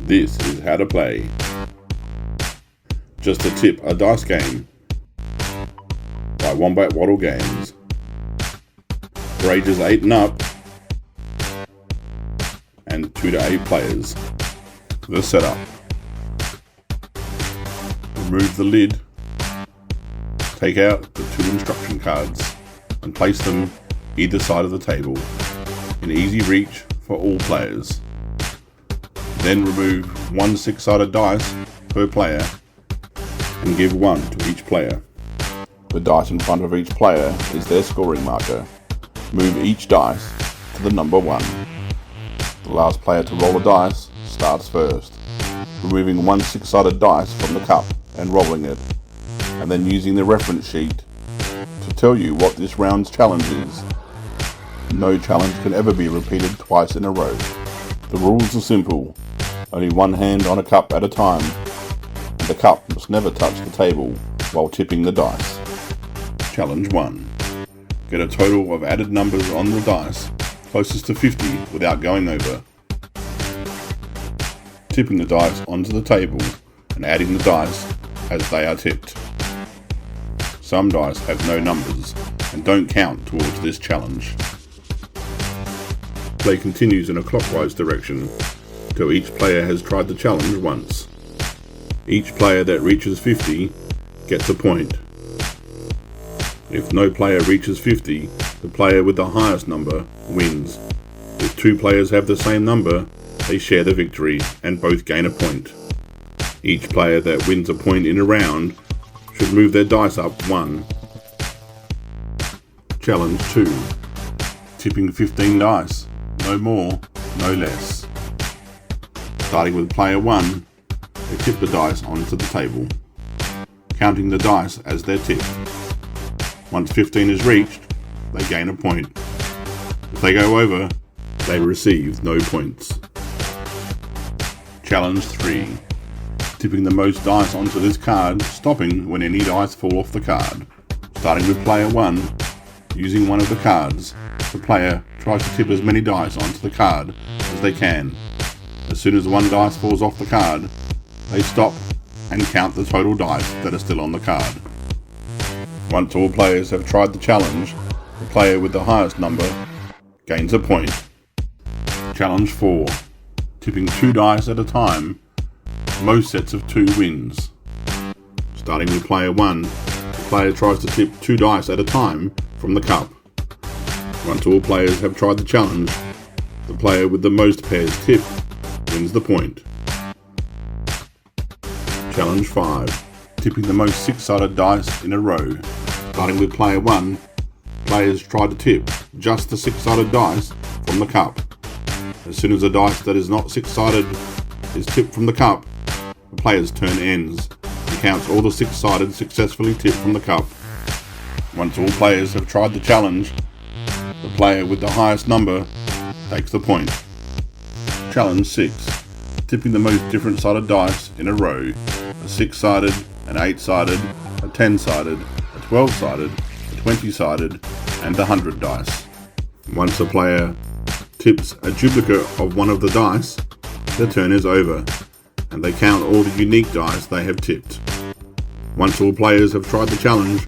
This is how to play Just a Tip, a dice game by Wombat Waddle Games for ages 8 and up and 2 to 8 players. The setup: remove the lid, take out the 2 instruction cards and place them either side of the table in easy reach for all players. Then remove 1 6-sided dice per player and give 1 to each player. The dice in front of each player is their scoring marker. Move each dice to the number 1. The last player to roll a dice starts first, removing 1 6-sided dice from the cup and rolling it, and then using the reference sheet to tell you what this round's challenge is. No challenge can ever be repeated twice in a row. The rules are simple: only one hand on a cup at a time, and the cup must never touch the table while tipping the dice. Challenge 1. Get a total of added numbers on the dice closest to 50 without going over. Tipping the dice onto the table and adding the dice as they are tipped. Some dice have no numbers and don't count towards this challenge. Play continues in a clockwise direction till each player has tried the challenge once. Each player that reaches 50 gets a point. If no player reaches 50, the player with the highest number wins. If 2 players have the same number, they share the victory and both gain a point. Each player that wins a point in a round should move their dice up 1. Challenge 2. Tipping 15 dice. No more, no less. Starting with player 1, they tip the dice onto the table, counting the dice as they're tipped. Once 15 is reached, they gain a point. If they go over, they receive no points. Challenge 3. Tipping the most dice onto this card, stopping when any dice fall off the card. Starting with player 1, using one of the cards, the player tries to tip as many dice onto the card as they can. As soon as 1 dice falls off the card, they stop and count the total dice that are still on the card. Once all players have tried the challenge, the player with the highest number gains a point. Challenge 4. Tipping 2 dice at a time. Most sets of 2 wins. Starting with player 1, the player tries to tip 2 dice at a time from the cup. Once all players have tried the challenge, the player with the most pairs tipped wins the point. Challenge 5. Tipping the most 6-sided dice in a row. Starting with player 1, players try to tip just the 6-sided dice from the cup. As soon as a dice that is not 6-sided is tipped from the cup, the player's turn ends and counts all the 6-sided successfully tipped from the cup. Once all players have tried the challenge, the player with the highest number takes the point. Challenge 6. Tipping the most different sided dice in a row. A 6-sided, an 8-sided, a 10-sided, a 12-sided, a 20-sided, and a 100 dice. Once a player tips a duplicate of one of the dice, their turn is over, and they count all the unique dice they have tipped. Once all players have tried the challenge,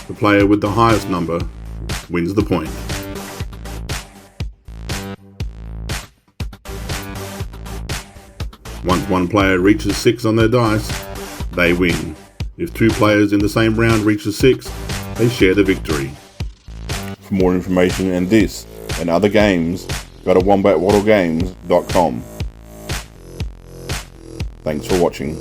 the player with the highest number wins the point. Once 1 player reaches 6 on their dice, they win. If 2 players in the same round reaches 6, they share the victory. For more information on this and other games, go to wombatwaddlegames.com. Thanks for watching.